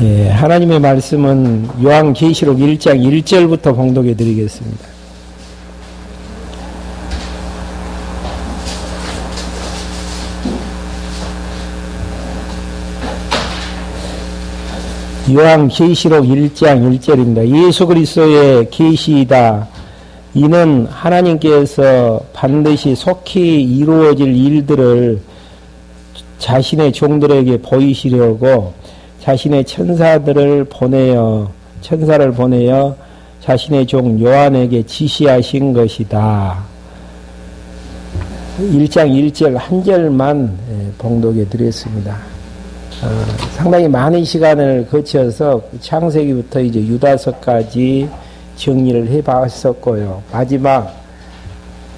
예, 하나님의 말씀은 요한계시록 1장 1절부터 봉독해 드리겠습니다. 요한계시록 1장 1절입니다. 예수 그리스도의 계시이다. 이는 하나님께서 반드시 속히 이루어질 일들을 자신의 종들에게 보이시려고 자신의 천사를 보내어 자신의 종 요한에게 지시하신 것이다. 1장 1절 한 절만 봉독해 드렸습니다. 상당히 많은 시간을 거쳐서 창세기부터 이제 유다서까지 정리를 해 봤었고요. 마지막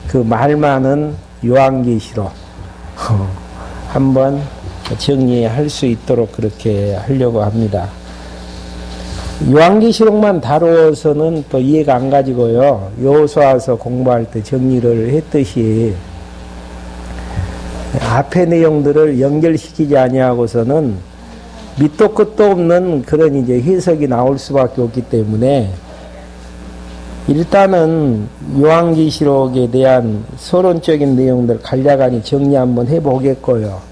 그 말 많은 요한계시록 한번 정리할 수 있도록 그렇게 하려고 합니다. 요한계시록만 다루어서는 또 이해가 안 가지고요. 여호수아서 공부할 때 정리를 했듯이 앞의 내용들을 연결시키지 아니하고서는 밑도 끝도 없는 그런 이제 해석이 나올 수밖에 없기 때문에 일단은 요한계시록에 대한 서론적인 내용들 간략하니 정리 한번 해보겠고요.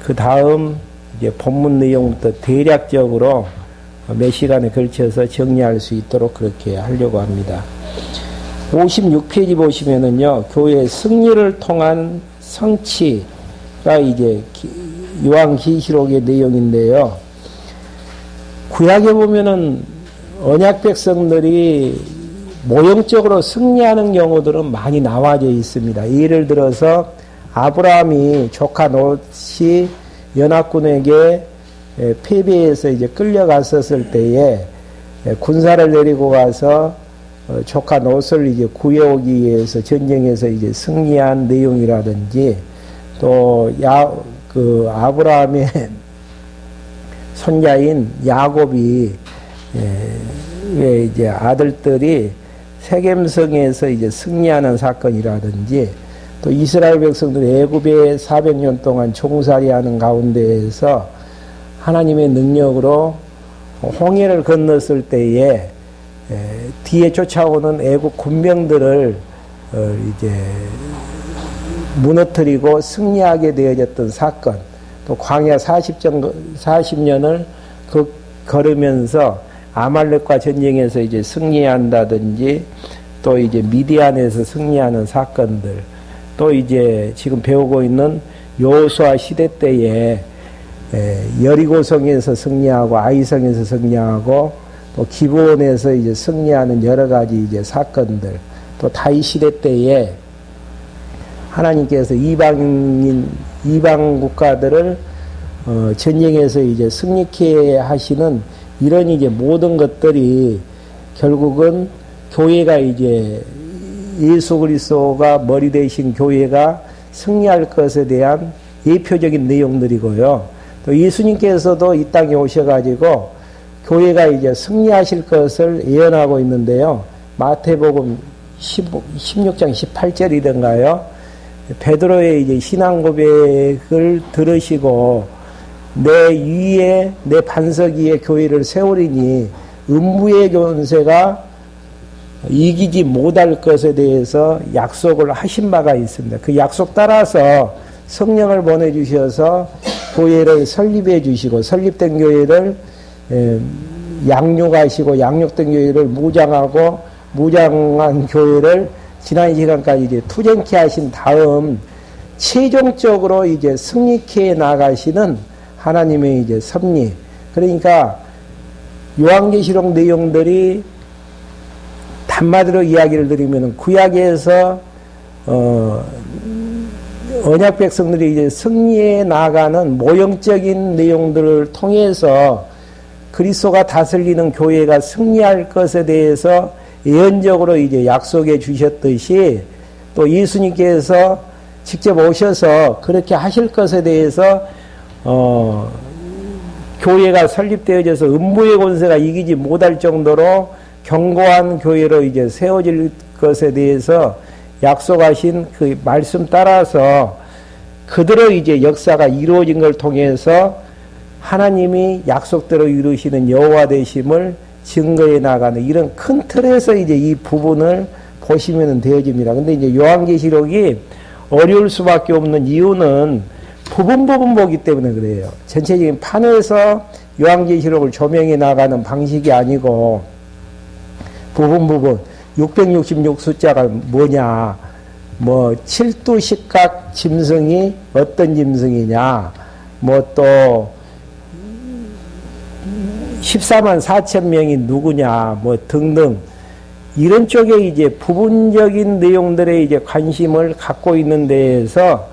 그 다음 이제 본문 내용부터 대략적으로 몇 시간에 걸쳐서 정리할 수 있도록 그렇게 하려고 합니다. 56페이지 보시면은요, 교회의 승리를 통한 성취가 이제 요한계시록의 내용인데요. 구약에 보면은 언약 백성들이 모형적으로 승리하는 경우들은 많이 나와져 있습니다. 예를 들어서 아브라함이 조카 롯이 연합군에게 패배해서 이제 끌려갔었을 때에 군사를 내리고 가서 조카 롯을 이제 구해오기 위해서 전쟁에서 이제 승리한 내용이라든지 또 아브라함의 손자인 야곱이 왜 이제 아들들이 세겜성에서 이제 승리하는 사건이라든지 또 이스라엘 백성들이 애굽에 400년 동안 종살이하는 가운데에서 하나님의 능력으로 홍해를 건넜을 때에 뒤에 쫓아오는 애굽 군병들을 이제 무너뜨리고 승리하게 되어졌던 사건, 또 광야 40년을 걸으면서 아말렉과 전쟁에서 이제 승리한다든지 또 이제 미디안에서 승리하는 사건들, 또 이제 지금 배우고 있는 여호수아 시대 때에 여리고성에서 승리하고 아이성에서 승리하고 또 기브온에서 이제 승리하는 여러 가지 이제 사건들, 또 다윗 시대 때에 하나님께서 이방 국가들을 전쟁에서 이제 승리케 하시는 이런 이제 모든 것들이 결국은 교회가 이제 예수 그리스도가 머리 되신 교회가 승리할 것에 대한 예표적인 내용들이고요. 또 예수님께서도 이 땅에 오셔가지고 교회가 이제 승리하실 것을 예언하고 있는데요. 마태복음 16장 18절이던가요. 베드로의 이제 신앙 고백을 들으시고 내 위에 내 반석 위에 교회를 세우리니 음부의 권세가 이기지 못할 것에 대해서 약속을 하신 바가 있습니다. 그 약속 따라서 성령을 보내주셔서 교회를 설립해 주시고 설립된 교회를 양육하시고 양육된 교회를 무장하고 무장한 교회를 지난 시간까지 이제 투쟁케 하신 다음 최종적으로 이제 승리케 나가시는 하나님의 이제 섭리. 그러니까 요한계시록 내용들이 한마디로 이야기를 드리면 구약에서 언약 백성들이 이제 승리해 나가는 모형적인 내용들을 통해서 그리스도가 다스리는 교회가 승리할 것에 대해서 예언적으로 이제 약속해 주셨듯이 또 예수님께서 직접 오셔서 그렇게 하실 것에 대해서 교회가 설립되어져서 음부의 권세가 이기지 못할 정도로 견고한 교회로 이제 세워질 것에 대해서 약속하신 그 말씀 따라서 그대로 이제 역사가 이루어진 걸 통해서 하나님이 약속대로 이루시는 여호와 되심을 증거해 나가는 이런 큰 틀에서 이제 이 부분을 보시면 되어집니다. 근데 이제 요한계시록이 어려울 수밖에 없는 이유는 부분 보기 때문에 그래요. 전체적인 판에서 요한계시록을 조명해 나가는 방식이 아니고 부분 666 숫자가 뭐냐, 뭐 칠두식각 짐승이 어떤 짐승이냐, 뭐 또 14만 4천 명이 누구냐, 뭐 등등 이런 쪽에 이제 부분적인 내용들에 이제 관심을 갖고 있는 데에서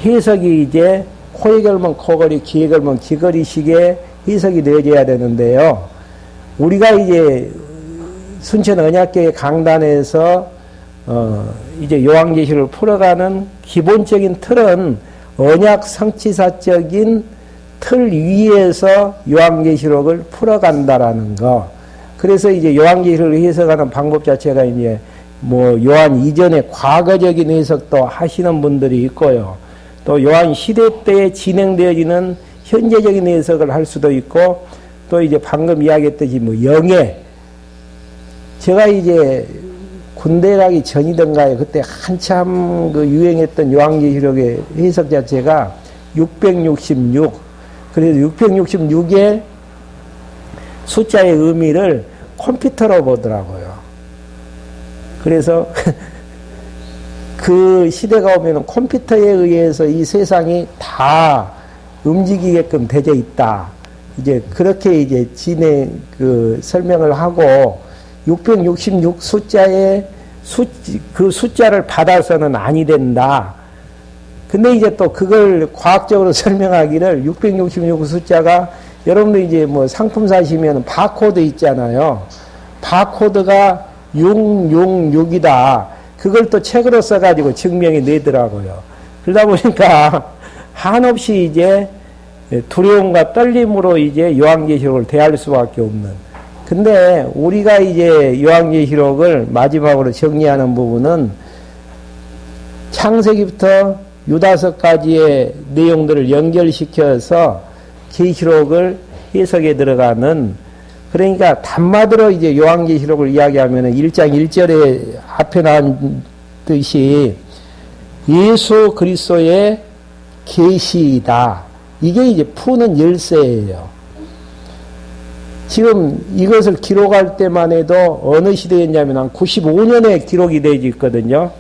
해석이 이제 코에 걸면 코걸이, 귀에 걸면 귀걸이식의 해석이 되어져야 되는데요. 우리가 이제 순천 언약교회 강단에서 이제 요한계시록을 풀어가는 기본적인 틀은 언약 성취사적인 틀 위에서 요한계시록을 풀어간다라는 거. 그래서 이제 요한계시록을 해석하는 방법 자체가 이제 뭐 요한 이전에 과거적인 해석도 하시는 분들이 있고요. 또 요한 시대 때에 진행되어지는 현재적인 해석을 할 수도 있고, 또 이제 방금 이야기했듯이 뭐 영예, 제가 이제 군대 가기 전이던가에 그때 한참 그 유행했던 요한계시록의 해석 자체가 666. 그래서 666의 숫자의 의미를 컴퓨터로 보더라고요. 그래서 그 시대가 오면 컴퓨터에 의해서 이 세상이 다 움직이게끔 되어 있다. 이제 그렇게 이제 설명을 하고 666 숫자의 그 숫자를 받아서는 아니 된다. 근데 이제 또 그걸 과학적으로 설명하기를 666 숫자가 여러분들 이제 뭐 상품 사시면 바코드 있잖아요. 바코드가 666이다. 그걸 또 책으로 써가지고 증명이 되더라고요. 그러다 보니까 한없이 이제 두려움과 떨림으로 이제 요한계시록을 대할 수밖에 없는. 근데 우리가 이제 요한계시록을 마지막으로 정리하는 부분은 창세기부터 유다서까지의 내용들을 연결시켜서 계시록을 해석에 들어가는, 그러니까 단마디로 이제 요한계시록을 이야기하면 1장 1절에 앞에 나온 듯이 예수 그리스도의 계시이다. 이게 이제 푸는 열쇠예요. 지금 이것을 기록할 때만 해도 어느 시대였냐면 한 95년에 기록이 되어 있거든요.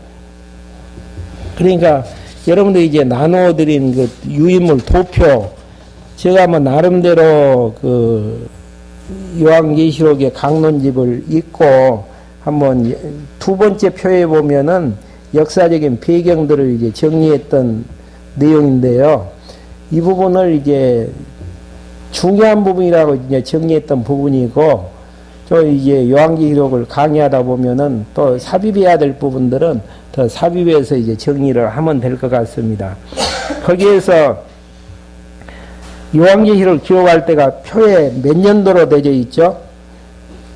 그러니까 여러분들 이제 나눠드린 그 유인물 도표, 제가 뭐 나름대로 그 요한계시록의 강론집을 읽고 한번 두 번째 표에 보면은 역사적인 배경들을 이제 정리했던 내용인데요. 이 부분을 이제 중요한 부분이라고 이제 정리했던 부분이고, 또 이제 요한계시록을 강의하다 보면은 또 삽입해야 될 부분들은 더 삽입해서 이제 정리를 하면 될 것 같습니다. 거기에서 요한계시록을 기록할 때가 표에 몇 년도로 되어 있죠?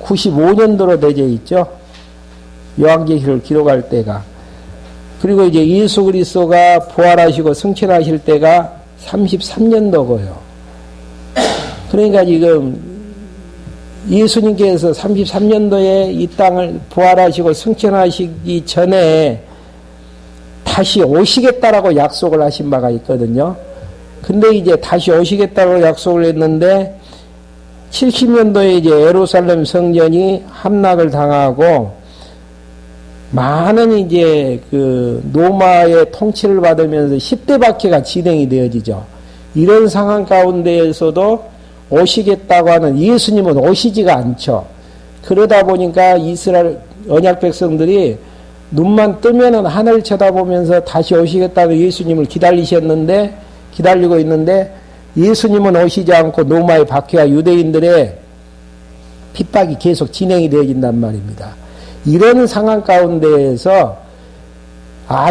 95년도로 되어 있죠? 요한계시록을 기록할 때가. 그리고 이제 예수 그리스도가 부활하시고 승천하실 때가 33년도고요. 그러니까 지금 예수님께서 33년도에 이 땅을 부활하시고 승천하시기 전에 다시 오시겠다라고 약속을 하신 바가 있거든요. 근데 이제 다시 오시겠다고 약속을 했는데 70년도에 이제 예루살렘 성전이 함락을 당하고 많은 이제 그 로마의 통치를 받으면서 10대 박해가 진행이 되어지죠. 이런 상황 가운데에서도 오시겠다고 하는 예수님은 오시지가 않죠. 그러다 보니까 이스라엘 언약 백성들이 눈만 뜨면은 하늘 쳐다보면서 다시 오시겠다고 예수님을 기다리고 있는데 예수님은 오시지 않고 로마의 박해와 유대인들의 핍박이 계속 진행이 되어진단 말입니다. 이런 상황 가운데에서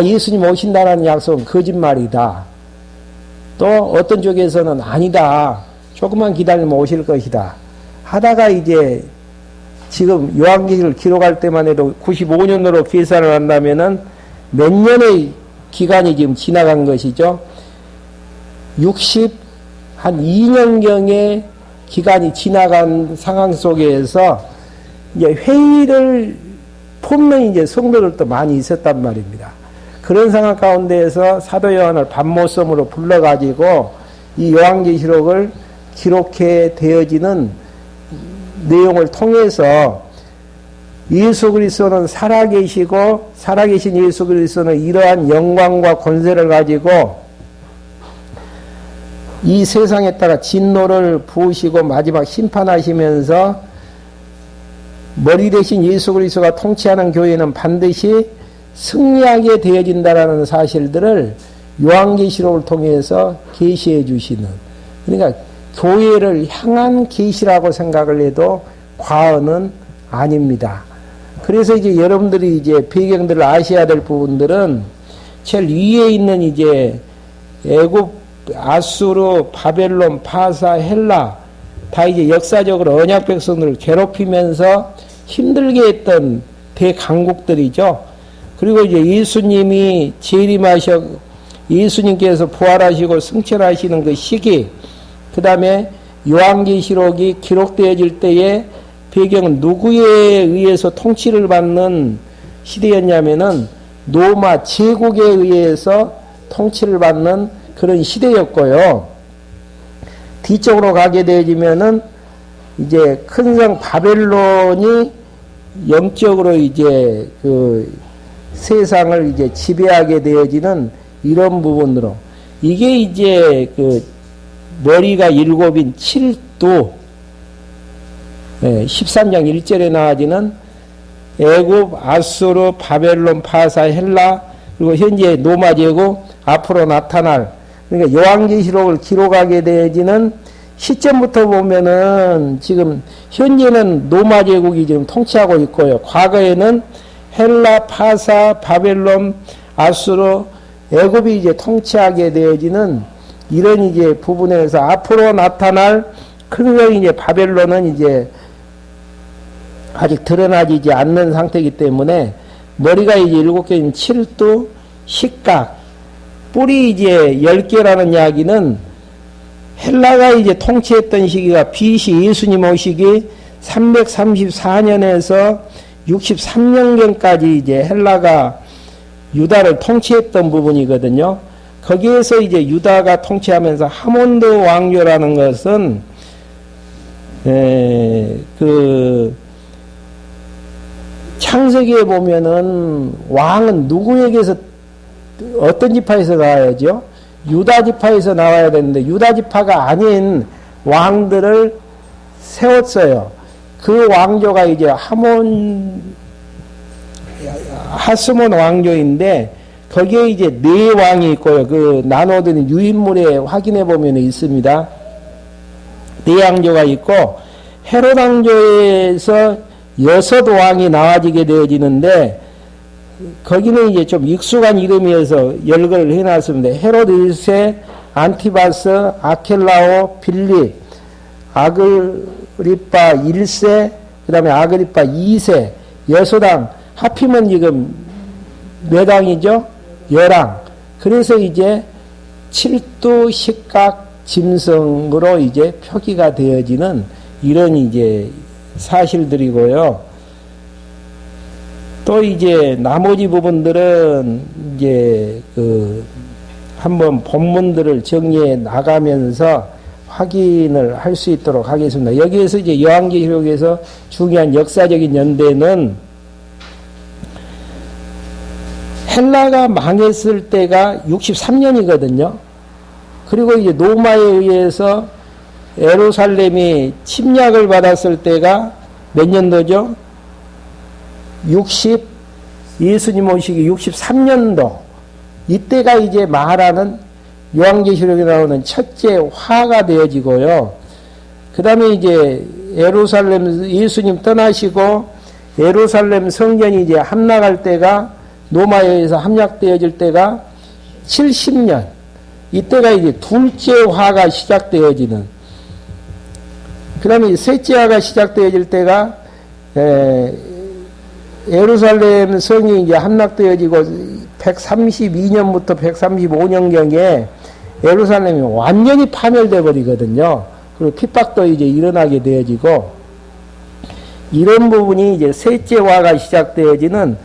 예수님 오신다는 약속은 거짓말이다. 또 어떤 쪽에서는 아니다. 조금만 기다리면 오실 것이다. 하다가 이제 지금 요한계시록을 기록할 때만 해도 95년으로 계산을 한다면은 몇 년의 기간이 지금 지나간 것이죠. 한 2년경의 기간이 지나간 상황 속에서 이제 회의를 품는 이제 성도들도 많이 있었단 말입니다. 그런 상황 가운데에서 사도 요한을 밤모섬으로 불러가지고 이 요한계시록을 기록해 되어지는 내용을 통해서 예수 그리스도는 살아계시고 살아계신 예수 그리스도는 이러한 영광과 권세를 가지고 이 세상에다가 진노를 부으시고 마지막 심판하시면서 머리 대신 예수 그리스도가 통치하는 교회는 반드시 승리하게 되어진다라는 사실들을 요한계시록을 통해서 계시해 주시는, 그러니까 교회를 향한 계시라고 생각을 해도 과언은 아닙니다. 그래서 이제 여러분들이 이제 배경들을 아셔야 될 부분들은 제일 위에 있는 이제 애굽, 아수르, 바벨론, 파사, 헬라 다 이제 역사적으로 언약 백성들을 괴롭히면서 힘들게 했던 대강국들이죠. 그리고 이제 예수님이 재림하셔 예수님께서 부활하시고 승천하시는 그 시기, 그 다음에 요한계시록이 기록되어질 때에 배경은 누구에 의해서 통치를 받는 시대였냐면은 로마 제국에 의해서 통치를 받는 그런 시대였고요. 뒤쪽으로 가게 되어지면은 이제 큰 성 바벨론이 영적으로 이제 그 세상을 이제 지배하게 되어지는 이런 부분으로, 이게 이제 그 머리가 7인 7도, 13장 1절에 나와지는 애굽, 아수르, 바벨론, 파사, 헬라, 그리고 현재 로마 제국, 앞으로 나타날, 그러니까 요한계시록을 기록하게 되어지는 시점부터 보면은 지금 현재는 로마 제국이 지금 통치하고 있고요. 과거에는 헬라, 파사, 바벨론, 아수르, 애굽이 이제 통치하게 되어지는 이런 이제 부분에서 앞으로 나타날 큰 성이 이제 바벨론은 이제 아직 드러나지 않는 상태이기 때문에 머리가 이제 7개인 7두, 식각, 뿔이 이제 10개라는 이야기는 헬라가 이제 통치했던 시기가 BC 예수님 오시기 334년에서 63년경까지 이제 헬라가 유다를 통치했던 부분이거든요. 거기에서 이제 유다가 통치하면서 하몬드 왕조라는 것은 그 창세기에 보면은 왕은 누구에게서 어떤 지파에서 나와야죠? 유다 지파에서 나와야 되는데 유다 지파가 아닌 왕들을 세웠어요. 그 왕조가 이제 하스몬 왕조인데 거기에 이제 4왕이 있고요. 그 나눠드린 유인물에 확인해 보면 있습니다. 4왕조가 있고 헤롯 왕조에서 6왕이 나와지게 되어지는데 거기는 이제 좀 익숙한 이름이어서 열거를 해놨습니다. 헤롯 1세, 안티바스, 아켈라오, 빌립, 아그리파 1세, 그 다음에 아그리파 2세, 여소당, 합히면 지금 몇 왕이죠? 10왕. 그래서 이제 7두 식각 짐승으로 이제 표기가 되어지는 이런 이제 사실들이고요. 또 이제 나머지 부분들은 이제 그 한번 본문들을 정리해 나가면서 확인을 할 수 있도록 하겠습니다. 여기에서 이제 요한계시록에서 중요한 역사적인 연대는 헬라가 망했을 때가 63년이거든요. 그리고 이제 로마에 의해서 예루살렘이 침략을 받았을 때가 몇 년도죠? 예수님 오시기 63년도. 이때가 이제 말하는 요한계시록에 나오는 첫째 화가 되어지고요. 그 다음에 이제 예루살렘 예수님 떠나시고 예루살렘 성전이 이제 함락할 때가 로마에 의해서 함락되어질 때가 70년. 이때가 이제 둘째 화가 시작되어지는. 그 다음에 셋째 화가 시작되어질 때가 예루살렘 성이 이제 함락되어지고 132년부터 135년경에 예루살렘이 완전히 파멸돼 버리거든요. 그리고 핍박도 이제 일어나게 되어지고, 이런 부분이 이제 셋째화가 시작되어지는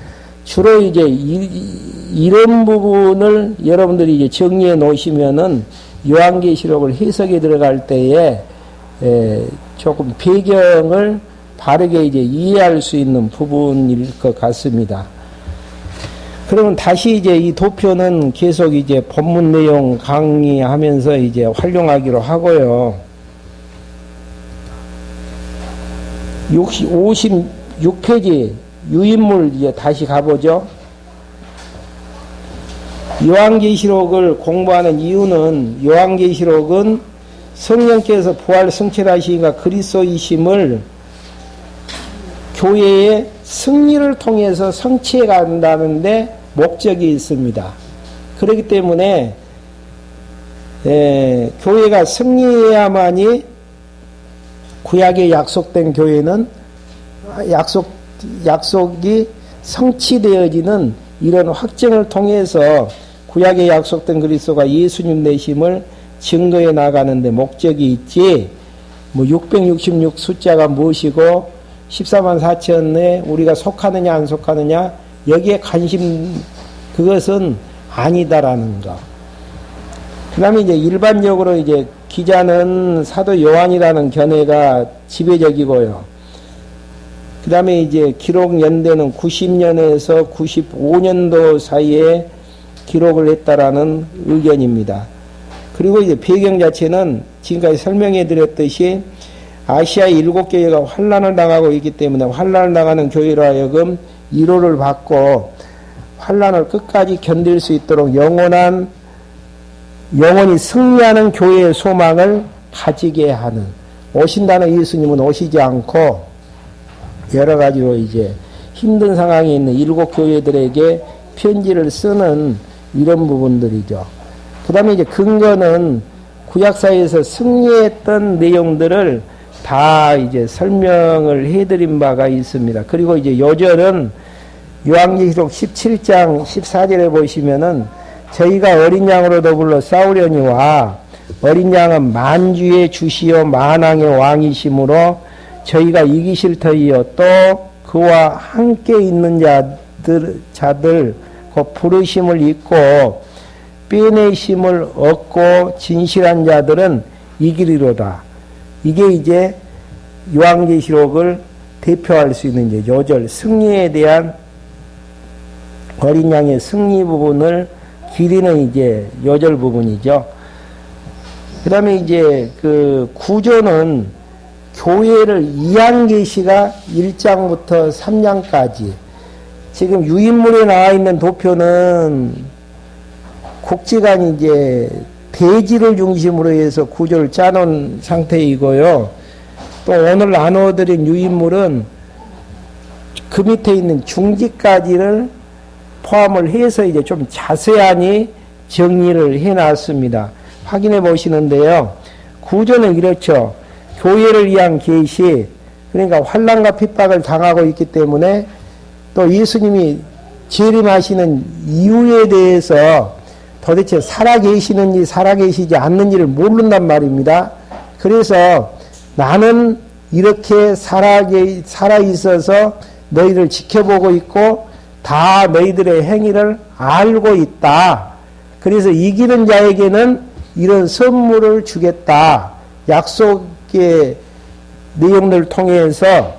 주로 이제 이런 부분을 여러분들이 이제 정리해 놓으시면은 요한계시록을 해석에 들어갈 때에 조금 배경을 바르게 이제 이해할 수 있는 부분일 것 같습니다. 그러면 다시 이제 이 도표는 계속 이제 본문 내용 강의하면서 이제 활용하기로 하고요. 56페이지 유인물 이제 다시 가보죠. 요한계시록을 공부하는 이유는 요한계시록은 성령께서 부활 성취하시니까 그리스도이심을 교회의 승리를 통해서 성취해 간다는데 목적이 있습니다. 그렇기 때문에 교회가 승리해야만이 구약에 약속된 교회는 약속이 성취되어지는 이런 확증을 통해서 구약에 약속된 그리스도가 예수님 되심을 증거해 나가는데 목적이 있지, 뭐 666 숫자가 무엇이고 14만 4천에 우리가 속하느냐 안 속하느냐 여기에 그것은 아니다라는 거. 그 다음에 이제 일반적으로 이제 기자는 사도 요한이라는 견해가 지배적이고요. 그 다음에 이제 기록 연대는 90년에서 95년도 사이에 기록을 했다라는 의견입니다. 그리고 이제 배경 자체는 지금까지 설명해 드렸듯이 아시아 7교회가 환란을 당하고 있기 때문에 환란을 당하는 교회로 하여금 위로를 받고 환란을 끝까지 견딜 수 있도록 영원히 승리하는 교회의 소망을 가지게 하는, 오신다는 예수님은 오시지 않고 여러 가지로 이제 힘든 상황에 있는 7교회들에게 편지를 쓰는 이런 부분들이죠. 그 다음에 이제 근거는 구약사에서 승리했던 내용들을 다 이제 설명을 해드린 바가 있습니다. 그리고 이제 요절은 요한계시록 17장 14절에 보시면은 저희가 어린 양으로 더불어 싸우려니와 어린 양은 만주의 주시요 만왕의 왕이심으로 저희가 이기실 터이요 또 그와 함께 있는 자들 그 부르심을 잊고 빼내심을 얻고 진실한 자들은 이기리로다. 이게 이제 요한계시록을 대표할 수 있는 이제 요절 승리에 대한 어린 양의 승리 부분을 기리는 이제 요절 부분이죠. 그 다음에 이제 그 구조는 교회를 이한계시가 1장부터 3장까지 지금 유인물에 나와 있는 도표는 국지간이 이제 대지를 중심으로 해서 구조를 짜놓은 상태이고요. 또 오늘 나눠드린 유인물은 그 밑에 있는 중지까지를 포함을 해서 이제 좀 자세하니 정리를 해놨습니다. 확인해 보시는데요. 구조는 이렇죠. 교회를 위한 계시, 그러니까 환난과 핍박을 당하고 있기 때문에 또 예수님이 재림하시는 이유에 대해서 도대체 살아계시는지 살아계시지 않는지를 모른단 말입니다. 그래서 나는 이렇게 살아있어서 너희를 지켜보고 있고 다 너희들의 행위를 알고 있다. 그래서 이기는 자에게는 이런 선물을 주겠다. 약속의 내용들을 통해서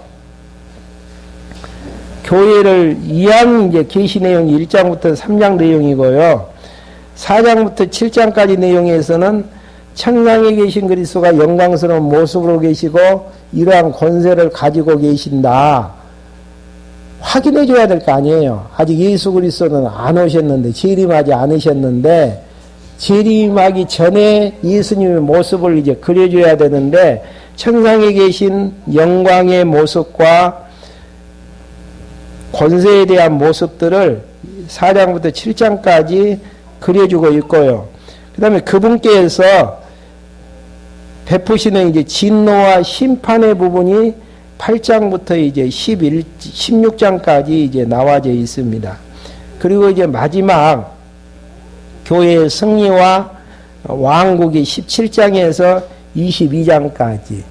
교회를 위한 이제 계시 내용이 1장부터 3장 내용이고요. 4장부터 7장까지 내용에서는 천상에 계신 그리스도가 영광스러운 모습으로 계시고 이러한 권세를 가지고 계신다. 확인해 줘야 될 거 아니에요. 아직 예수 그리스도는 안 오셨는데, 재림하지 않으셨는데, 재림하기 전에 예수님의 모습을 이제 그려줘야 되는데, 천상에 계신 영광의 모습과 권세에 대한 모습들을 4장부터 7장까지 그려주고 있고요. 그 다음에 그분께서 베푸시는 이제 진노와 심판의 부분이 8장부터 이제 16장까지 이제 나와져 있습니다. 그리고 이제 마지막 교회의 승리와 왕국이 17장에서 22장까지.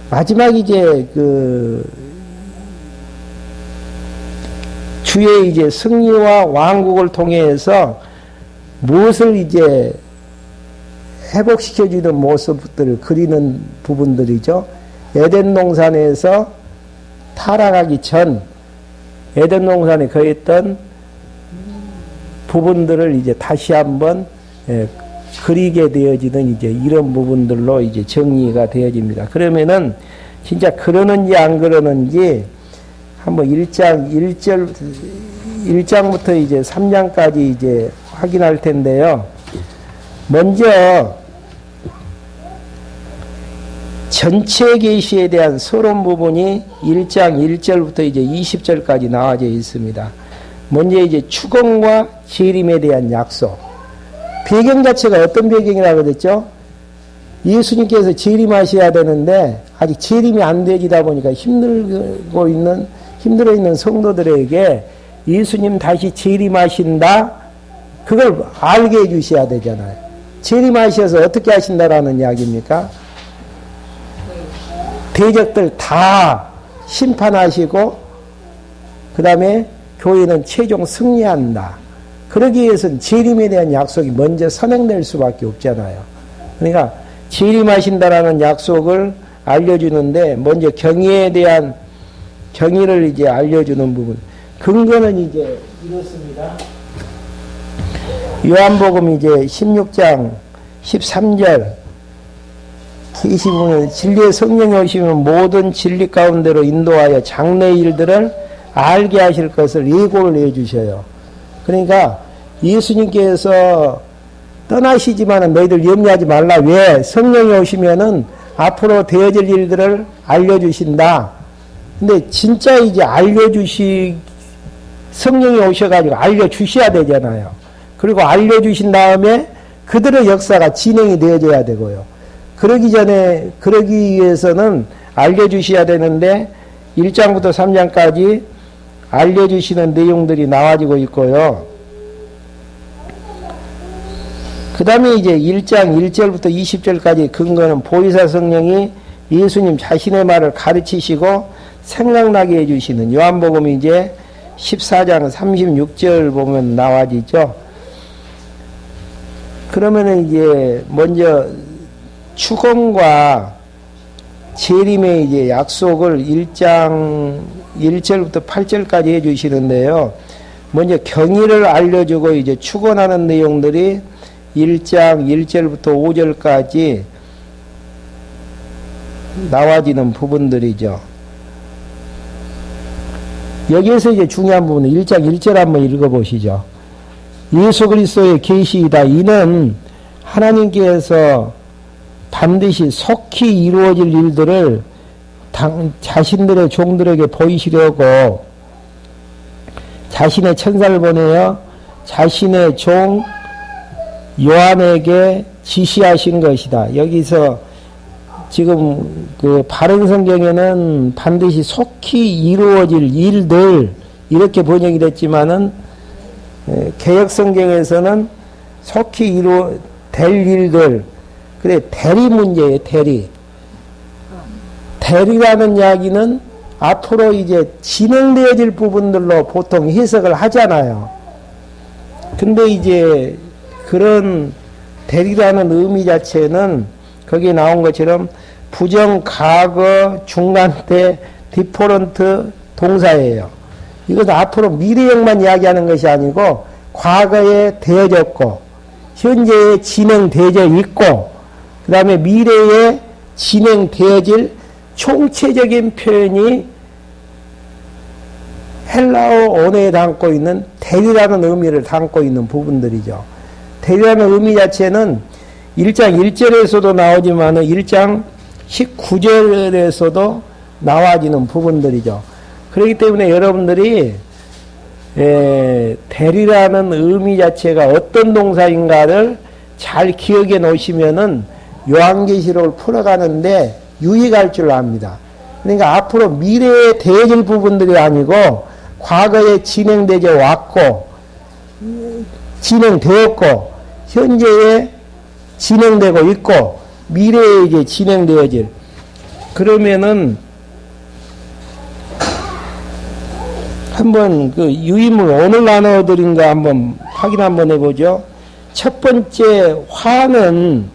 마지막 이제 주의 이제 승리와 왕국을 통해서 무엇을 이제 회복시켜주는 모습들을 그리는 부분들이죠. 에덴 동산에서 타락하기 전 에덴 동산에 거했던 부분들을 이제 다시 한번 그리게 되어지는 이제 이런 부분들로 이제 정리가 되어집니다. 그러면은 진짜 그러는지 안 그러는지 한번 1장부터 이제 3장까지 이제 확인할 텐데요. 먼저 전체 계시에 대한 서론 부분이 1장 1절부터 이제 20절까지 나와져 있습니다. 먼저 이제 축원과 재림에 대한 약속. 배경 자체가 어떤 배경이라고 그랬죠? 예수님께서 재림하셔야 되는데 아직 재림이 안 되지다 보니까 힘들어 있는 성도들에게 예수님 다시 재림하신다. 그걸 알게 해주셔야 되잖아요. 재림하셔서 어떻게 하신다라는 이야기입니까? 대적들 다 심판하시고 그 다음에 교회는 최종 승리한다. 그러기 위해서는 재림에 대한 약속이 먼저 선행될 수밖에 없잖아요. 그러니까 재림하신다라는 약속을 알려주는데 먼저 경의에 대한 경의를 이제 알려주는 부분. 근거는 이제 이렇습니다. 요한복음 이제 16장 13절 계시보면 진리의 성령이 오시면 모든 진리 가운데로 인도하여 장래 일들을 알게 하실 것을 예고를 해주셔요. 그러니까 예수님께서 떠나시지만은 너희들 염려하지 말라. 왜? 성령이 오시면은 앞으로 되어질 일들을 알려주신다. 근데 진짜 이제 성령이 오셔가지고 알려주셔야 되잖아요. 그리고 알려주신 다음에 그들의 역사가 진행이 되어져야 되고요. 그러기 위해서는 알려주셔야 되는데 1장부터 3장까지 알려주시는 내용들이 나와지고 있고요. 그 다음에 이제 1장 1절부터 20절까지 근거는 보혜사 성령이 예수님 자신의 말을 가르치시고 생각나게 해주시는 요한복음 이제 14장 36절 보면 나와지죠. 그러면은 이제 먼저 축원과 재림의 이제 약속을 1장 1절부터 8절까지 해주시는데요. 먼저 경의를 알려주고 이제 축원하는 내용들이 1장 1절부터 5절까지 나와지는 부분들이죠. 여기에서 이제 중요한 부분은 1장 1절 한번 읽어보시죠. 예수 그리스도의 계시이다. 이는 하나님께서 반드시 속히 이루어질 일들을 자신들의 종들에게 보이시려고 자신의 천사를 보내어 자신의 종 요한에게 지시하신 것이다. 여기서 지금 그 바른 성경에는 반드시 속히 이루어질 일들 이렇게 번역이 됐지만은 개역 성경에서는 속히 될 일들. 그래, 대리 문제예요, 대리. 대리라는 이야기는 앞으로 이제 진행되어질 부분들로 보통 해석을 하잖아요. 근데 이제 그런 대리라는 의미 자체는 거기에 나온 것처럼 부정, 과거, 중간때, 디포런트 동사예요. 이것은 앞으로 미래형만 이야기하는 것이 아니고 과거에 되어졌고 현재에 진행되어져 있고 그 다음에 미래에 진행되어질 총체적인 표현이 헬라어 언어에 담고 있는 대리라는 의미를 담고 있는 부분들이죠. 대리라는 의미 자체는 1장 1절에서도 나오지만 1장 19절에서도 나와지는 부분들이죠. 그렇기 때문에 여러분들이 대리라는 의미 자체가 어떤 동사인가를 잘 기억해 놓으시면은 요한계시록을 풀어가는데 유익할 줄 압니다. 그러니까 앞으로 미래에 되어질 부분들이 아니고 과거에 진행되어 왔고 진행되었고 현재에 진행되고 있고 미래에 이제 진행되어질 그러면은 한번 그 유인물 오늘 나눠드린가 한번 확인 한번 해보죠. 첫 번째 화를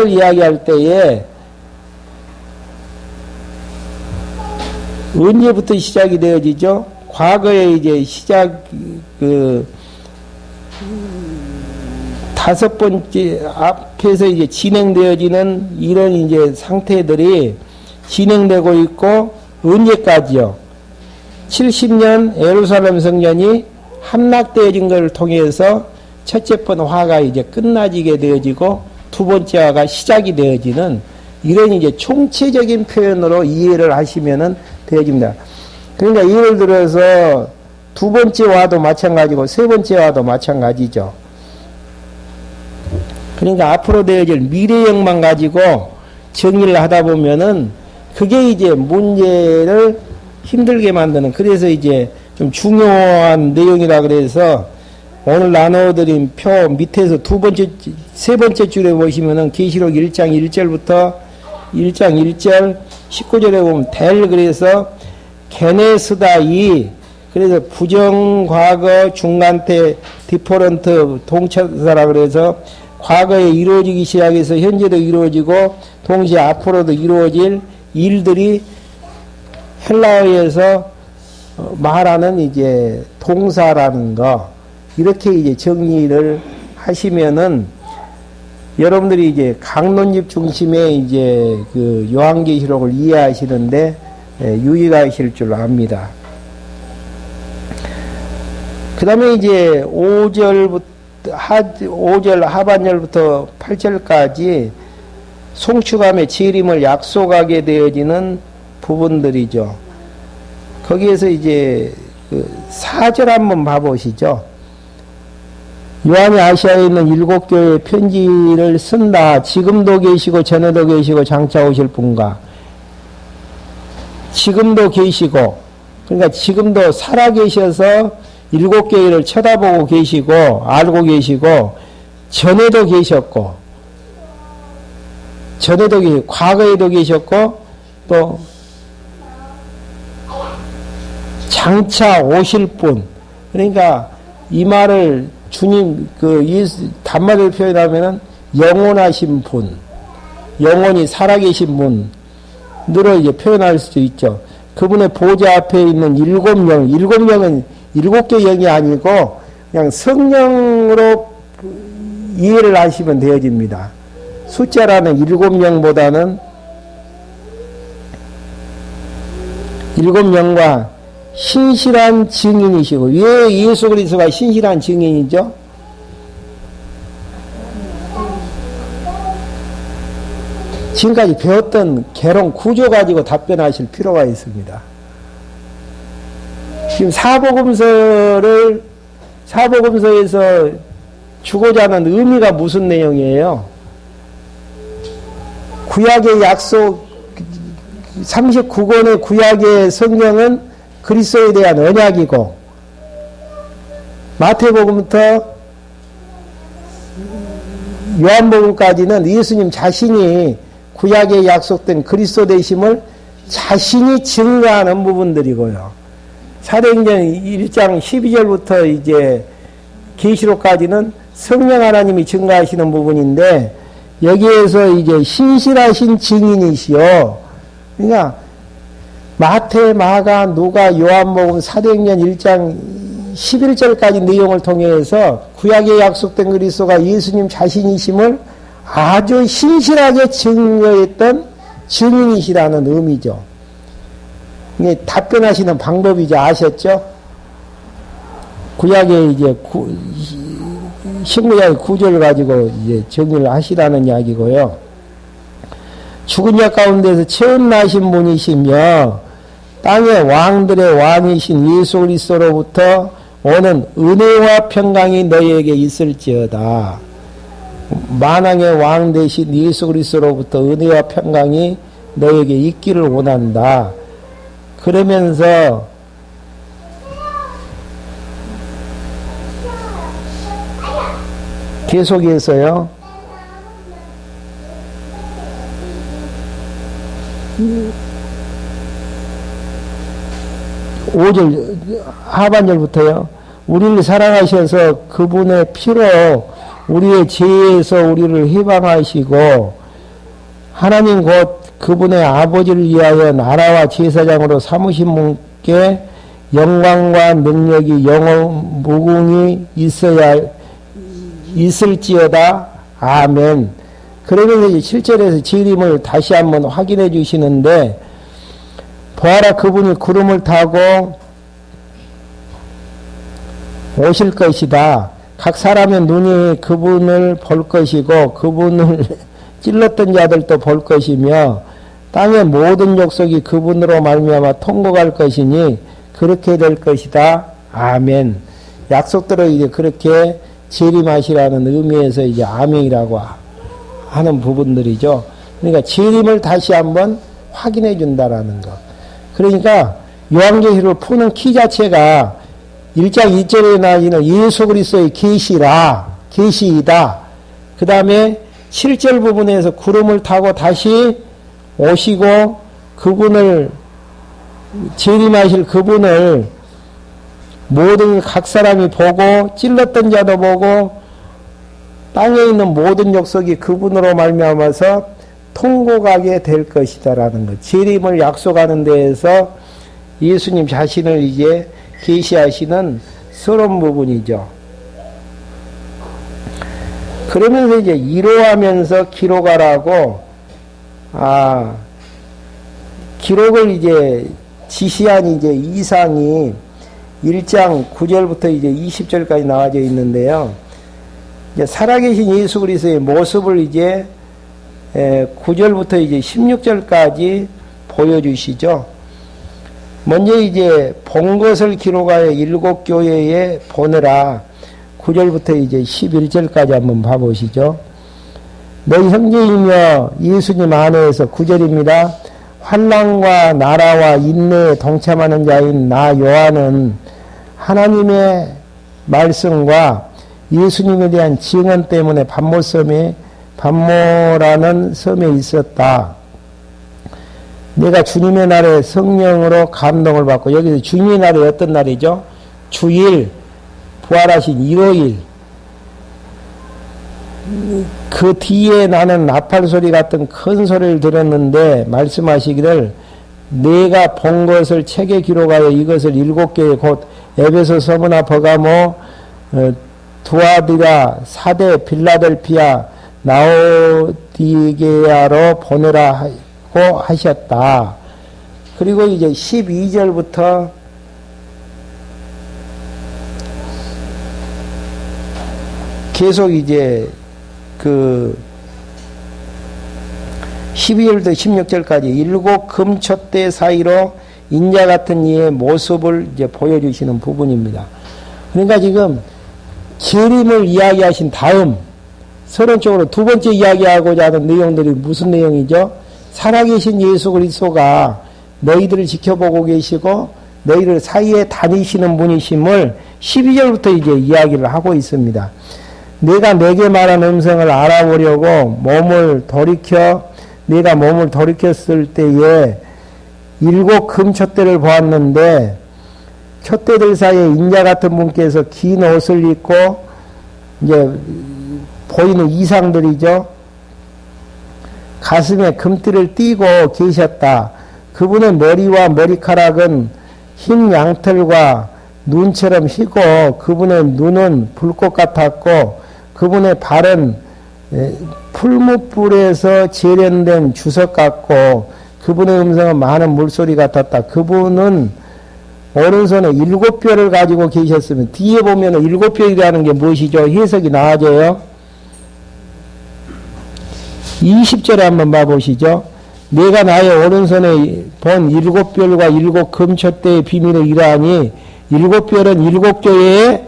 이야기할 때에 언제부터 시작이 되어지죠? 과거에 이제 다섯 번째 앞에서 이제 진행되어지는 이런 이제 상태들이 진행되고 있고 언제까지요? 70년 예루살렘 성전이 함락되어진 것을 통해서 첫째 번 화가 이제 끝나지게 되어지고 두 번째 화가 시작이 되어지는 이런 이제 총체적인 표현으로 이해를 하시면은 되어집니다. 그러니까 예를 들어서 두 번째 화도 마찬가지고 세 번째 화도 마찬가지죠. 그러니까 앞으로 되어질 미래형만 가지고 정리를 하다 보면은 그게 이제 문제를 힘들게 만드는 그래서 이제 좀 중요한 내용이라 그래서 오늘 나눠드린 표 밑에서 세 번째 줄에 보시면은 계시록 1장 1절부터 1장 1절 19절에 보면 그래서 게네스다이 그래서 부정과거 중간태 디퍼런트 동차사라 그래서 과거에 이루어지기 시작해서 현재도 이루어지고 동시에 앞으로도 이루어질 일들이 헬라어에서 말하는 이제 동사라는 거 이렇게 이제 정리를 하시면은 여러분들이 이제 강론집 중심의 이제 그 요한계시록을 이해하시는데 유의가 있을 줄 압니다. 그 다음에 이제 5절 하반절부터 8절까지 송축함의 재림을 약속하게 되어지는 부분들이죠. 거기에서 이제 그 4절 한번 봐보시죠. 요한이 아시아에 있는 7교회의 편지를 쓴다. 지금도 계시고 전에도 계시고 장차 오실 분과 지금도 계시고 그러니까 지금도 살아계셔서 7교회를 쳐다보고 계시고 알고 계시고 전에도 계셨고 과거에도 계셨고 또 장차 오실 분 그러니까 이 말을 주님 단말을 표현하면은 영원하신 분 영원히 살아계신 분으로 이제 표현할 수도 있죠. 그분의 보좌 앞에 있는 7명 7명은 7개 영이 아니고 그냥 성령으로 이해를 하시면 되어집니다. 숫자라는 7명보다는 7명과 신실한 증인이시고 왜 예수 그리스도가 신실한 증인이죠? 지금까지 배웠던 개론 구조 가지고 답변하실 필요가 있습니다. 지금 사복음서에서 주고자 하는 의미가 무슨 내용이에요? 구약의 약속 39권의 구약의 성경은 그리스도에 대한 언약이고 마태복음부터 요한복음까지는 예수님 자신이 구약에 약속된 그리스도 되심을 자신이 증거하는 부분들이고요. 사도행전 1장 12절부터 이제 계시록까지는 성령 하나님이 증거하시는 부분인데 여기에서 이제 신실하신 증인이시요. 그러니까 마태, 마가, 누가, 요한복음, 사도행전 1장 11절까지 내용을 통해서 구약에 약속된 그리스도가 예수님 자신이심을 아주 신실하게 증거했던 증인이시라는 의미죠. 이게 답변하시는 방법이죠. 아셨죠? 구약에 이제 신구약의 구절을 가지고 이제 정리를 하시라는 이야기고요. 죽은 자 가운데서 처음 나신 분이시며 땅의 왕들의 왕이신 예수 그리스도로부터 오는 은혜와 평강이 너희에게 있을지어다. 만왕의 왕 되신 예수 그리스도로부터 은혜와 평강이 너희에게 있기를 원한다. 그러면서 계속해서요. 5절 하반절부터요. 우리를 사랑하셔서 그분의 피로 우리의 죄에서 우리를 해방하시고 하나님 곧 그분의 아버지를 위하여 나라와 제사장으로 삼으신 분께 영광과 능력이 영원 무궁히 있을지어다. 아멘. 그러면서 7절에서 재림을 다시 한번 확인해 주시는데, 보아라, 그분이 구름을 타고 오실 것이다. 각 사람의 눈이 그분을 볼 것이고 그분을 찔렀던 자들도 볼 것이며 땅의 모든 족속이 그분으로 말미암아 통곡할 것이니 그렇게 될 것이다. 아멘. 약속대로 이제 그렇게 재림하시라는 의미에서 이제 아멘이라고 하는 부분들이죠. 그러니까 재림을 다시 한번 확인해 준다라는 것. 그러니까 요한계시를 푸는 키 자체가 1장 2절에 나와있는 예수 그리스도의 계시이다. 그 다음에 7절 부분에서 구름을 타고 다시 오시고 그분을 재림하실 그분을 모든 각 사람이 보고 찔렀던 자도 보고 땅에 있는 모든 족속이 그분으로 말미암아서 통곡하게 될 것이다라는 것. 재림을 약속하는 데에서 예수님 자신을 이제 계시하시는 서론 부분이죠. 그러면서 이제 이로하면서 기록하라고 기록을 이제 지시한 이제 이상이 1장 9절부터 이제 20절까지 나와져 있는데요. 이제 살아계신 예수 그리스도의 모습을 이제 9절부터 이제 16절까지 보여주시죠. 먼저 이제 본 것을 기록하여 7교회에 보내라. 9절부터 이제 11절까지 한번 봐보시죠. 너희 형제이며 예수님 안에서 9절입니다. 환난과 나라와 인내에 동참하는 자인 나 요한은 하나님의 말씀과 예수님에 대한 증언 때문에 반모라는 섬에 있었다. 내가 주님의 날에 성령으로 감동을 받고, 여기서 주님의 날이 어떤 날이죠? 주일, 부활하신 일요일. 그 뒤에 나는 나팔 소리 같은 큰 소리를 들었는데 말씀하시기를 내가 본 것을 책에 기록하여 이것을 7교회 곧 에베소, 서무나, 버가모, 두아디라, 사대, 빌라델피아, 라오디게아로 보내라 고 하셨다. 그리고 이제 12절부터 계속 이제 12절부터 16절까지 7 금촛대 사이로 인자 같은 이의 모습을 이제 보여주시는 부분입니다. 그러니까 지금 재림을 이야기하신 다음 서론적으로 두 번째 이야기하고자 하는 내용들이 무슨 내용이죠? 살아계신 예수 그리스도가 너희들을 지켜보고 계시고 너희들 사이에 다니시는 분이심을 12절부터 이제 이야기를 하고 있습니다. 내가 내게 말한 음성을 알아보려고 내가 몸을 돌이켰을 때에 7 금촛대를 보았는데 촛대들 사이에 인자 같은 분께서 긴 옷을 입고 이제 보이는 이상들이죠. 가슴에 금띠를 띠고 계셨다. 그분의 머리와 머리카락은 흰 양털과 눈처럼 희고 그분의 눈은 불꽃 같았고 그분의 발은 풀무불에서 재련된 주석 같고 그분의 음성은 많은 물소리 같았다. 그분은 오른손에 7뼈를 가지고 계셨으면 뒤에 보면 7뼈이라는 게 무엇이죠? 해석이 나와져요. 20절에 한번 봐보시죠. 내가 나의 오른손에 본 7뼈과 7 금촛대의 비밀을 이러하니 7뼈는 7교회의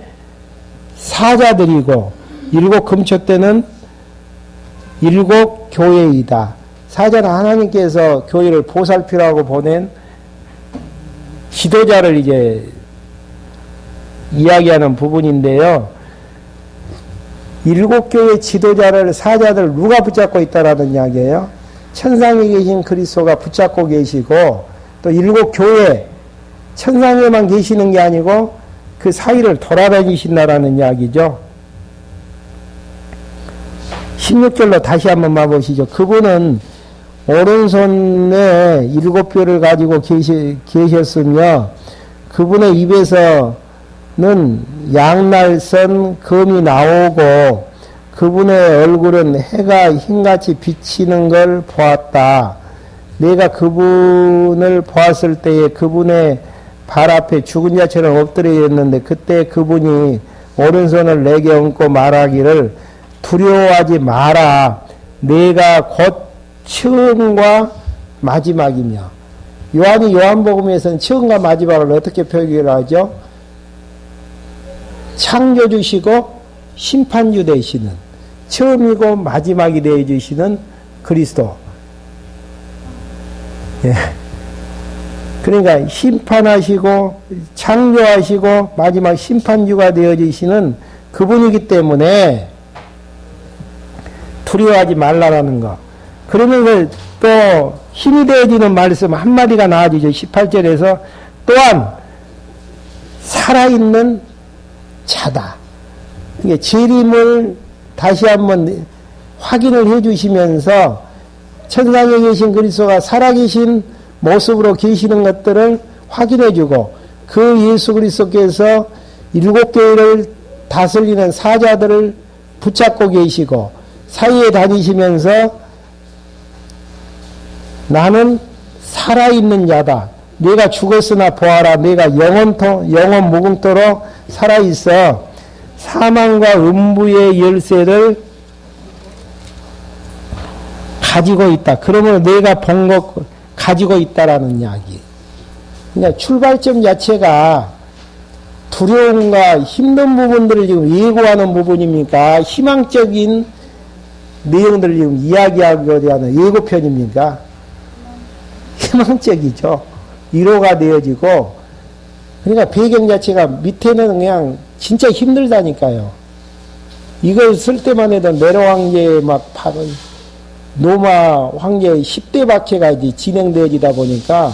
사자들이고 7 금촛대는 7교회이다. 사자는 하나님께서 교회를 보살피라고 보낸 지도자를 이제 이야기하는 부분인데요. 7교회 지도자를 사자들 누가 붙잡고 있다라는 이야기예요. 천상에 계신 그리스도가 붙잡고 계시고 또 일곱 교회 천상에만 계시는 게 아니고 그 사이를 돌아다니신다라는 이야기죠. 16절로 다시 한번 봐보시죠. 그분은 오른손에 일곱 뼈를 가지고 계셨으며 그분의 입에서는 양날선 검이 나오고 그분의 얼굴은 해가 흰같이 비치는 걸 보았다. 내가 그분을 보았을 때에 그분의 발 앞에 죽은 자처럼 엎드려 있는데 그때 그분이 오른손을 내게 얹고 말하기를 두려워하지 마라. 내가 곧 처음과 마지막이며. 요한이 요한복음에서는 처음과 마지막을 어떻게 표기를 하죠? 창조주시고 심판주 되시는 처음이고 마지막이 되어주시는 그리스도. 예. 그러니까 심판하시고 창조하시고 마지막 심판주가 되어주시는 그분이기 때문에 두려워하지 말라라는 거. 그러면서 또 힘이 되어지는 말씀 한마디가 나와주죠. 18절에서 또한 살아있는 자다. 이게 재림을 다시 한번 확인을 해 주시면서 천상에 계신 그리스도가 살아계신 모습으로 계시는 것들을 확인해 주고 그 예수 그리스도께서 일곱 교회를 다스리는 사자들을 붙잡고 계시고 사이에 다니시면서 나는 살아있는 자다. 내가 죽었으나 보아라. 내가 영원 무궁토록 살아있어. 사망과 음부의 열쇠를 가지고 있다. 그러면 내가 본 것 가지고 있다라는 이야기. 그러니까 출발점 자체가 두려움과 힘든 부분들을 지금 예고하는 부분입니까? 희망적인 내용들을 지금 이야기하고자 하는 예고편입니까? 희망적이죠. 위로가 되어지고, 그러니까 배경 자체가 밑에는 그냥 진짜 힘들다니까요. 이걸 쓸 때만 해도 네로 황제의 노마 황제의 10대 박해가 이제 진행되어지다 보니까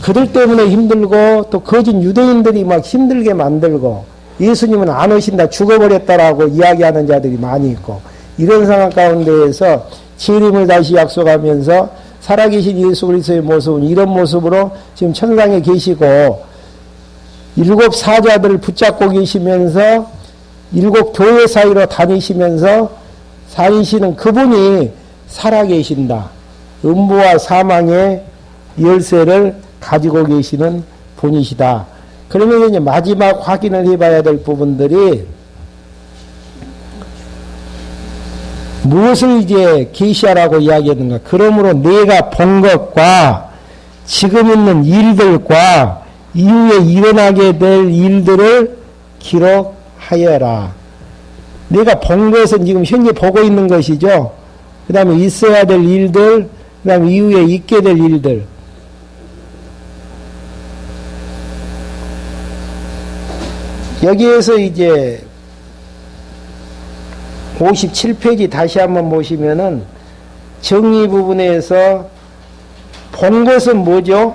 그들 때문에 힘들고 또 거짓 유대인들이 막 힘들게 만들고 예수님은 안 오신다 죽어버렸다라고 이야기하는 자들이 많이 있고 이런 상황 가운데에서 재림을 다시 약속하면서 살아계신 예수 그리스도의 모습은 이런 모습으로 지금 천상에 계시고 일곱 사자들을 붙잡고 계시면서 일곱 교회 사이로 다니시면서 다니시는 그분이 살아계신다. 음부와 사망의 열쇠를 가지고 계시는 분이시다. 그러면 이제 마지막 확인을 해봐야 될 부분들이 무엇을 이제 계시하라고 이야기했는가? 그러므로 내가 본 것과 지금 있는 일들과 이후에 일어나게 될 일들을 기록하여라. 내가 본 것은 지금 현재 보고 있는 것이죠. 그 다음에 있어야 될 일들, 그 다음에 이후에 있게 될 일들. 여기에서 이제 57페이지 다시 한번 보시면은 정의 부분에서 본 것은 뭐죠?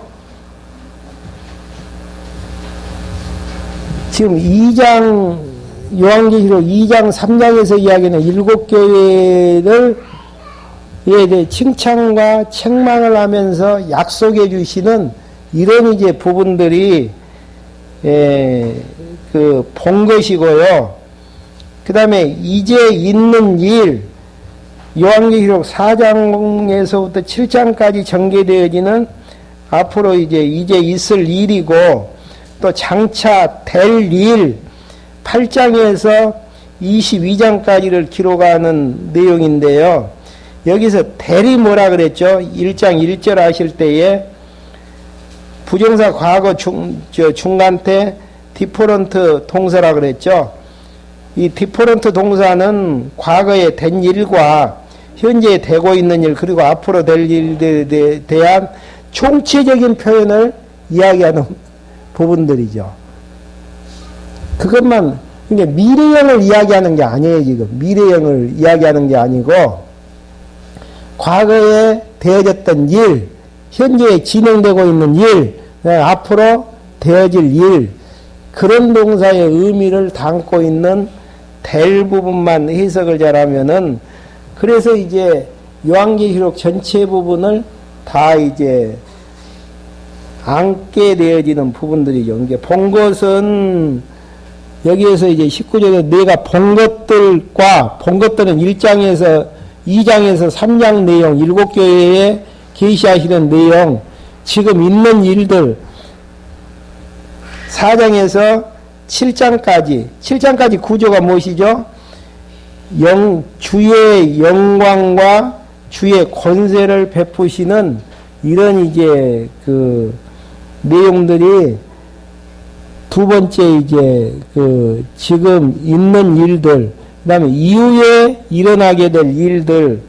지금 2장 요한계시록 2장 3장에서 이야기하는 일곱 교회를 대해 칭찬과 책망을 하면서 약속해 주시는 이런 이제 부분들이 본 것이고요. 그 다음에 이제 있는 일, 요한계시록 4장에서부터 7장까지 전개되어지는 앞으로 이제 있을 일이고 또 장차 될 일, 8장에서 22장까지를 기록하는 내용인데요. 여기서 대리 뭐라 그랬죠? 1장 1절 하실 때에 부정사 과거 중간태 디퍼런트 동사라 그랬죠. 이 디퍼런트 동사는 과거에 된 일과 현재 되고 있는 일 그리고 앞으로 될 일들에 대한 총체적인 표현을 이야기하는 부분들이죠. 그것만 그러니까 미래형을 이야기하는 게 아니에요. 지금 미래형을 이야기하는 게 아니고 과거에 되어졌던 일, 현재 진행되고 있는 일, 앞으로 되어질 일, 그런 동사의 의미를 담고 있는 될 부분만 해석을 잘하면은, 그래서 이제 요한계시록 전체 부분을 다 이제 안게 되어지는 부분들이죠. 이게 본 것은 여기에서 이제 19절에 내가 본 것들은 1장에서 2장에서 3장 내용, 7교회에 계시하시는 내용, 지금 있는 일들, 4장에서 7장까지 구조가 무엇이죠? 주의 영광과 주의 권세를 베푸시는 이런 이제 그 내용들이 두 번째 이제 그 지금 있는 일들, 그 다음에 이후에 일어나게 될 일들,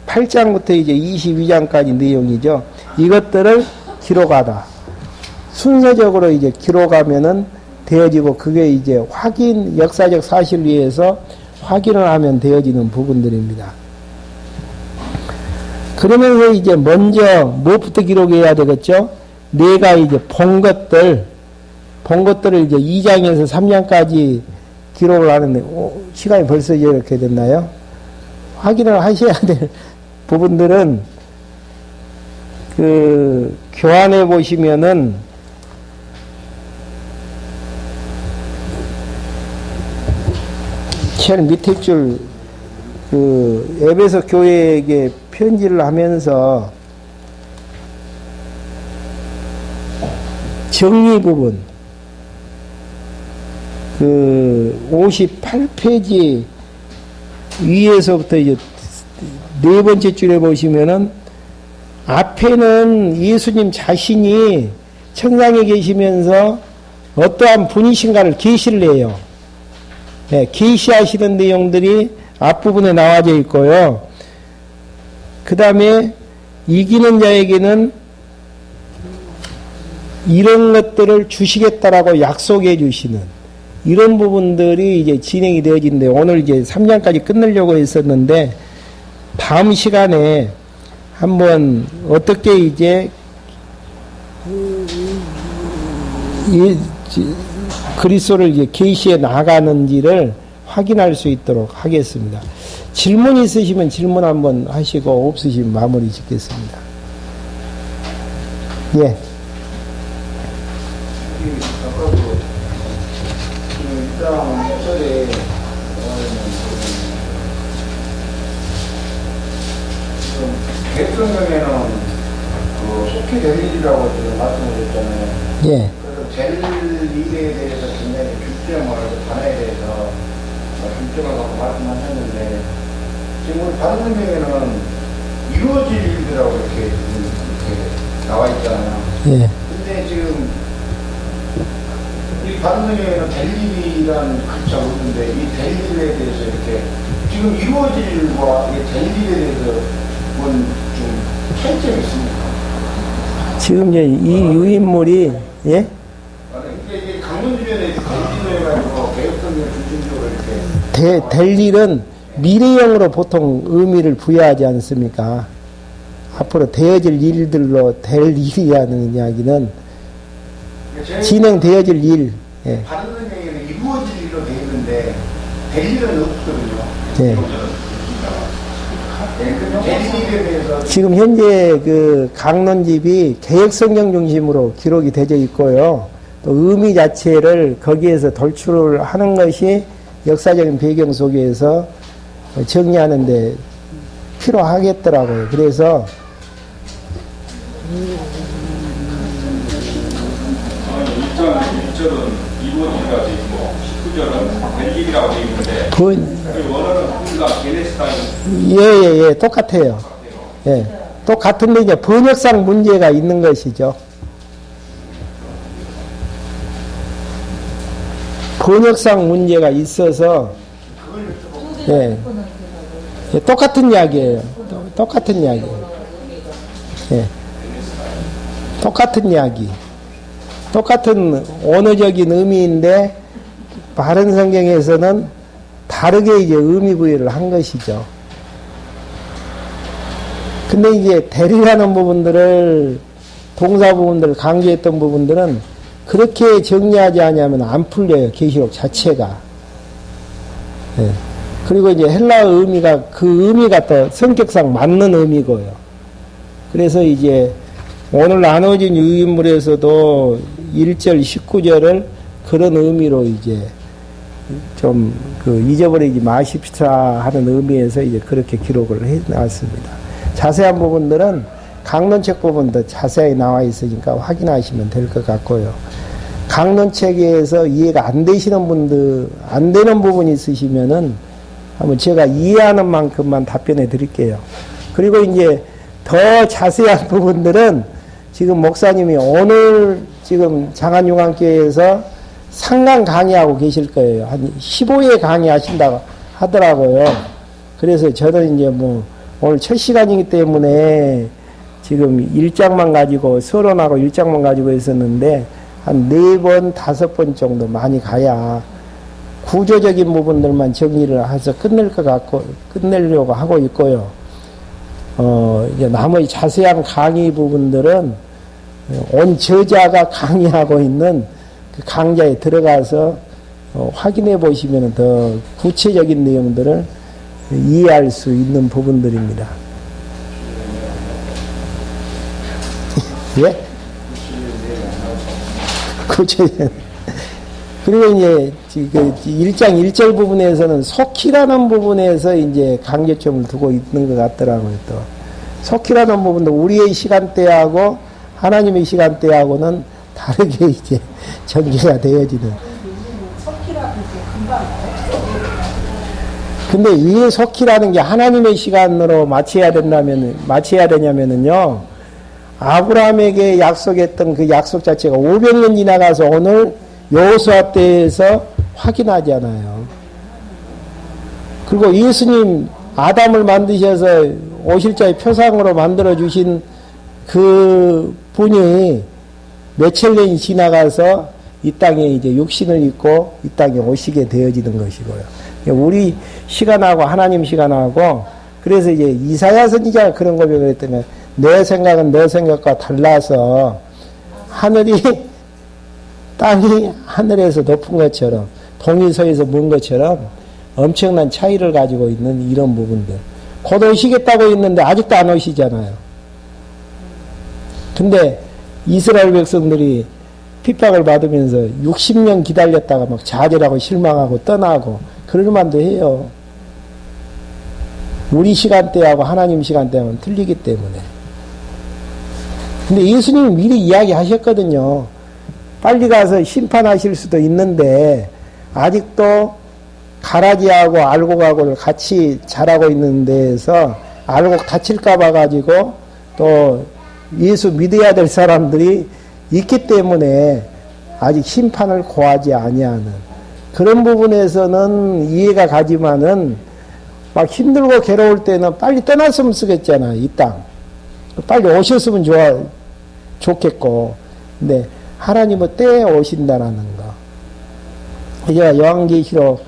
8장부터 이제 22장까지 내용이죠. 이것들을 기록하다. 순서적으로 이제 기록하면은 되어지고, 그게 이제 역사적 사실을 위해서 확인을 하면 되어지는 부분들입니다. 그러면서 이제 먼저 무엇부터 기록해야 되겠죠? 내가 이제 본 것들을 이제 2장에서 3장까지 기록을 하는데, 시간이 벌써 이렇게 됐나요? 확인을 하셔야 될 부분들은, 교환해 보시면은, 제일 밑에 줄, 에베소 교회에게 편지를 하면서, 정리 부분, 58페이지 위에서부터 이제 네 번째 줄에 보시면은, 앞에는 예수님 자신이 천상에 계시면서 어떠한 분이신가를 계시를 해요. 네, 계시하시는 내용들이 앞부분에 나와져 있고요. 그 다음에 이기는 자에게는 이런 것들을 주시겠다라고 약속해 주시는 이런 부분들이 이제 진행이 되어지는데, 오늘 이제 3장까지 끝내려고 했었는데, 다음 시간에 한번 어떻게 이제 그리스도를 이제 계시해 나가는지를 확인할 수 있도록 하겠습니다. 질문 있으시면 질문 한번 하시고, 없으시면 마무리 짓겠습니다. 예. 대통령에는 속히 될 일이라고 지금 말씀하셨잖아요. 예. 그래서 될 일에 대해서 굉장히 중점을, 단어에 대해서 중점을 갖고 말씀하셨는데, 지금 우리 다른 성경에는 이루어질 일이라고 이렇게 나와 있잖아요. 예. 근데 지금 이 다른 성경에는 될 일이라는 글자가 없는데, 이 될 일에 대해서 이렇게 지금 이루어질 일과 이 될 일에 대해서 좀 차이점이 있습니까? 지금 이제 이 유인물이, 예? 이게 강론 주변에 강진노해가지고 개혁성경 중심적으로 이렇게 될 일은 미래형으로 보통 의미를 부여하지 않습니까? 앞으로 되어질 일들로 될 일이라는 이야기는 진행되어질 일. 예. 다른 성경에는 이루어질 일로 되어 있는데 될 일은 없거든요. 예. 될 일에 대해서 지금 현재 그 강론집이 개혁성경 중심으로 기록이 되어 있고요. 또 의미 자체를 거기에서 돌출을 하는 것이 역사적인 배경 속에서 정리하는데 필요하겠더라고요. 그래서 1절은 이루어지리라 되어 있고 19절은 될 일이라고 되어 있는데 원어는 우리가 게네스타인 예예예 똑같아요. 예, 똑같은데 이제 번역상 문제가 있는 것이죠. 번역상 문제가 있어서 예, 예 똑같은 이야기예요. 똑같은 이야기예요. 예, 똑같은 이야기. 똑같은 언어적인 의미인데 바른 성경에서는 다르게 이제 의미 부여를 한 것이죠. 근데 이제 대리라는 부분들을, 동사 부분들을 강조했던 부분들은 그렇게 정리하지 않으면 안 풀려요. 계시록 자체가. 예. 그리고 이제 헬라어 의미가 그 의미가 또 성격상 맞는 의미고요. 그래서 이제 오늘 나눠진 유인물에서도 1절, 19절을 그런 의미로 이제 좀 잊어버리지 마십시다 하는 의미에서 이제 그렇게 기록을 해 놨습니다. 자세한 부분들은 강론책 부분도 자세히 나와 있으니까 확인하시면 될 것 같고요. 강론책에서 이해가 안 되시는 분들, 안 되는 부분이 있으시면은 한번 제가 이해하는 만큼만 답변해 드릴게요. 그리고 이제 더 자세한 부분들은 지금 목사님이 오늘 지금 장안용안교회에서 상강 강의하고 계실 거예요. 한 15회 강의하신다고 하더라고요. 그래서 저는 이제 뭐 오늘 첫 시간이기 때문에 지금 1장만 가지고, 서론하고 1장만 가지고 있었는데 한 4번, 5번 정도 많이 가야 구조적인 부분들만 정리를 해서 끝내려고 하고 있고요. 이제 나머지 자세한 강의 부분들은 온 저자가 강의하고 있는 그 강좌에 들어가서 확인해 보시면 더 구체적인 내용들을 이해할 수 있는 부분들입니다. 예? 구체적. 그리고 이제 그 1장 1절 부분에서는 속히라는 부분에서 이제 강조점을 두고 있는 것 같더라고요. 또 속히라는 부분도 우리의 시간대하고 하나님의 시간대하고는 다르게 이제 전개가 되어지는. 속히라는 게 금방 근데 왜 속히라는 게 하나님의 시간으로 맞춰야 되냐면은요, 아브라함에게 약속했던 그 약속 자체가 500년 지나가서 오늘 여호수아 때에서 확인하잖아요. 그리고 예수님 아담을 만드셔서 오실자의 표상으로 만들어 주신 그 분이 몇천 년이 지나가서 이 땅에 이제 육신을 입고 이 땅에 오시게 되어지는 것이고요. 우리 시간하고 하나님 시간하고, 그래서 이제 이사야 선지자가 그런 고백을 했더니 내 생각은 너 생각과 달라서 땅이 하늘에서 높은 것처럼, 동이서에서 먼 것처럼 엄청난 차이를 가지고 있는 이런 부분들. 곧 오시겠다고 했는데 아직도 안 오시잖아요. 근데 이스라엘 백성들이 핍박을 받으면서 60년 기다렸다가 막 좌절하고 실망하고 떠나고 그럴만도 해요. 우리 시간대하고 하나님 시간대하고는 틀리기 때문에. 근데 예수님이 미리 이야기하셨거든요. 빨리 가서 심판하실 수도 있는데 아직도 가라지하고 알곡하고를 같이 자라고 있는 데에서 알곡 다칠까 봐 가지고 또 예수 믿어야 될 사람들이 있기 때문에 아직 심판을 고하지 아니하는 그런 부분에서는 이해가 가지만은 막 힘들고 괴로울 때는 빨리 떠났으면 쓰겠잖아, 이 땅. 빨리 오셨으면 좋겠고. 근데 하나님은 때에 오신다라는 거. 제가 요한계시록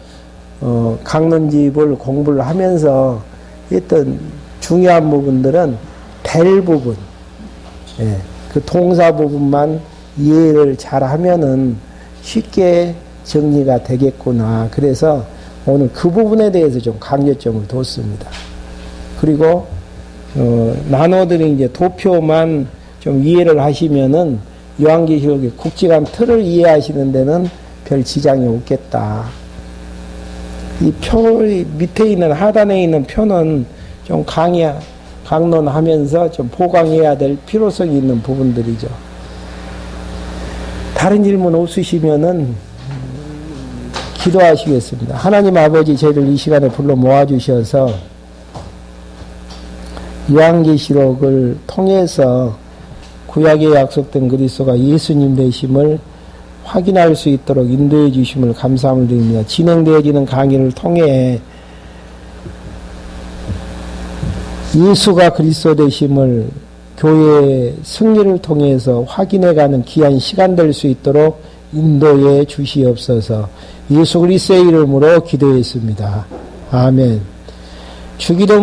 강론집을 공부를 하면서 했던 중요한 부분들은 될 부분, 예, 그 동사 부분만 이해를 잘 하면은 쉽게 정리가 되겠구나. 그래서 오늘 그 부분에 대해서 좀 강조점을 뒀습니다. 그리고 나눠드린 이제 도표만 좀 이해를 하시면은 요한계시록의 국지관 틀을 이해하시는 데는 별 지장이 없겠다. 이 표 밑에 있는 하단에 있는 표는 좀 강론하면서 좀 보강해야 될 필요성이 있는 부분들이죠. 다른 질문 없으시면은 기도하시겠습니다. 하나님 아버지, 저희를 이 시간에 불러 모아주셔서 요한계시록을 통해서 구약에 약속된 그리스도가 예수님 되심을 확인할 수 있도록 인도해 주심을 감사함을 드립니다. 진행되어지는 강의를 통해 예수가 그리스도 되심을 교회의 승리를 통해서 확인해가는 귀한 시간 될 수 있도록 인도해 주시옵소서. 예수 그리스도의 이름으로 기도했습니다. 아멘. 주기도